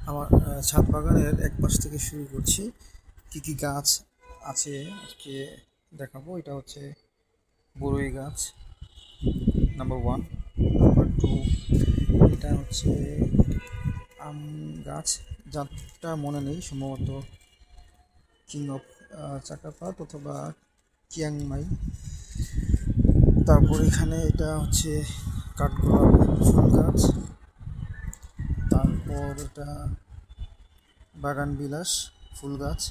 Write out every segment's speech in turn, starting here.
আমার ছাদ বাগানের এক পাশ থেকে শুরু করছি। কি কি গাছ আছে আজকে দেখাবো। এটা হচ্ছে বড়ই গাছ নাম্বার 1। নাম্বার 2, এটা হচ্ছে আম গাছ, জাতটা মনে নেই, সম্ভবত কিং অফ চাকাপাত অথবা চিয়াংমাই। তারপর এখানে এটা হচ্ছে কাঠগোলাপ ফুল গাছ। তারপর এটা বাগান বিলাস ফুল গাছ।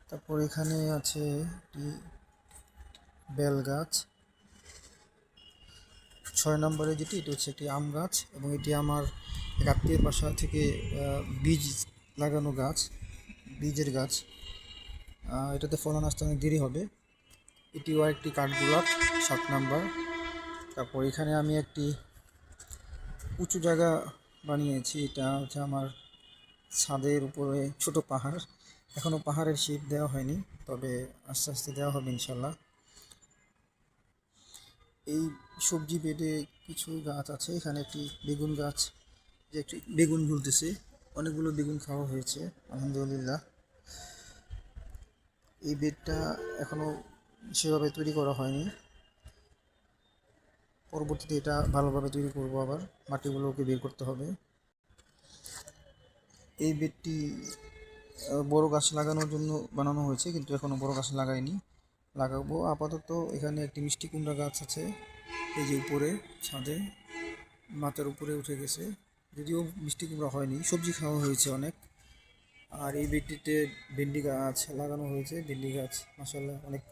তারপর এখানে আছে একটি বেল গাছ। 6 নম্বরে যেটি, এটা হচ্ছে একটি আম গাছ এবং এটি আমার এক আত্মীয়ের বাসা থেকে বীজ লাগানো গাছ, বীজের গাছ। এটাতে ফলন আসতে অনেক দেরি হবে। এটিও একটি কাঠগোলাপ, 7 নম্বর। তারপর এখানে আমি একটি উঁচু জায়গা বানিয়েছি। এটা হচ্ছে আমার ছাদের উপরে ছোট পাহাড়। এখনও পাহাড়ের শেপ দেওয়া হয়নি, তবে আস্তে আস্তে দেওয়া হবে ইনশাল্লাহ। এই সবজি বেডে কিছু গাছ আছে। এখানে একটি বেগুন গাছ, যে একটি বেগুন ঝুলতেছে, অনেকগুলো বেগুন খাওয়া হয়েছে আলহামদুলিল্লাহ। এই বেডটা এখনও সেভাবে তৈরি করা হয়নি, পরবর্তীতে এটা ভালোভাবে তৈরি করব। আবার মাটিগুলোকে বের করতে হবে। এই বেডটি বড় গাছ লাগানোর জন্য বানানো হয়েছে, কিন্তু এখনও বড় গাছ লাগাইনি, লাগাবো আপাতত। এখানে একটি মিষ্টি কুমড়া গাছ আছে, এই যে উপরে ছাদে মাথার উপরে উঠে গেছে, যদিও মিষ্টি কুমড়া হয়নি, সবজি খাওয়া হয়েছে অনেক। আর এই বেডটিতে ভেন্ডি গাছ লাগানো হয়েছে। ভেন্ডি গাছ মাশাআল্লাহ অনেক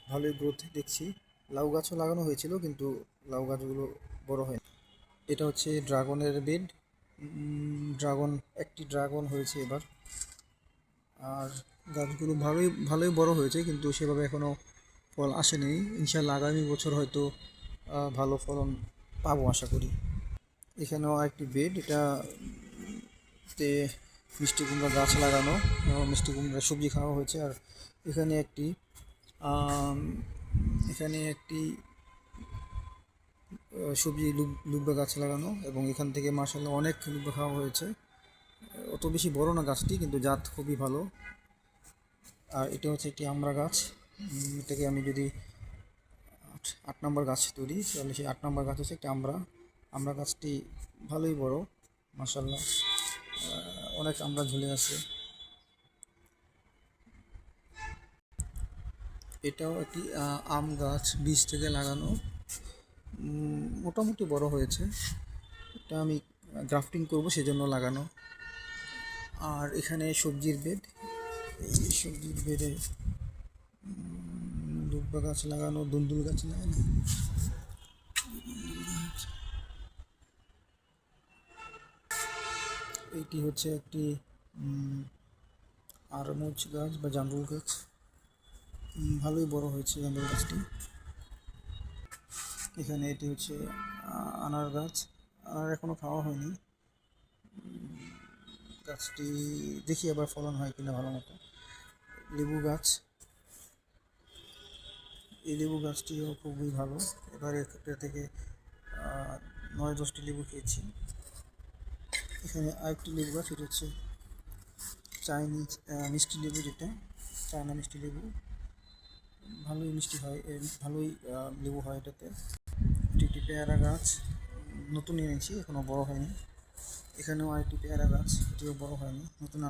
ভালোই গ্রোথ দেখছি। লাউ গাছও লাগানো হয়েছিল, কিন্তু লাউ গাছগুলো বড় হয়নি। এটা হচ্ছে ড্রাগনের বেড। একটি ড্রাগন হয়েছে এবার। আর গাছগুলো ভালোই ভালোই বড় হয়েছে, কিন্তু সেভাবে এখনও ফল আসেনি। ইনশাল্লাহ আগামী বছর হয়তো ভালো ফলন পাবো আশা করি। এখানেও একটি বেড, এটাতে মিষ্টি কুমড়া গাছ লাগানো, মিষ্টি কুমড়া সবজি খাওয়া হয়েছে। আর এখানে একটি সবজি লুব্বা গাছ লাগানো, এবং এখান থেকে মাশাআল্লাহ অনেক লুব্বা খাওয়া হয়েছে। অত বেশি বড় না গাছটি, কিন্তু জাত খুবই ভালো। আর এটা হচ্ছে একটি আমড়া গাছ। এটাকে আমি যদি 8 নম্বর গাছ তৈরি, তাহলে সেই 8 নম্বর গাছ হচ্ছে একটি আমড়া গাছটি ভালোই বড় মাশাআল্লাহ, অনেক আমড়া ঝুলে আছে। এটাও একটি আম গাছ, বীজ থেকে লাগানো, মোটামুটি বড় হয়েছে। এটা আমি গ্রাফটিং করব সেজন্য লাগানো। আর এখানে সবজির বেড, এই সবজির বেডে দুব্বা গাছ লাগানো, দুন্দুল গাছ লাগানো। এইটি হচ্ছে একটি আরমুজ গাছ বা জামরুল গাছ, ভালোই বড় হয়েছে জামরুল গাছটি। এখানে এটি হচ্ছে আনার গাছ, আর এখনও খাওয়া হয়নি। গাছটি দেখি আবার ফলন হয় কিনা ভালো মতো। লেবু গাছ, এই লেবু গাছটিও খুবই ভালো। এবারে এটা থেকে 9-10টি লেবু খেয়েছি। এখানে আরেকটি লেবু গাছ, এটা হচ্ছে চাইনিজ মিষ্টি লেবু, যেটা চায়না মিষ্টি লেবু, ভালোই মিষ্টি হয়, ভালোই লেবু হয় এটাতে। এটি একটি পেয়ারা গাছ, নতুন এনেছি, এখনও বড় হয়নি। এখানেও আরেকটি পেয়ারা গাছ, এটিও বড় হয়নি, নতুন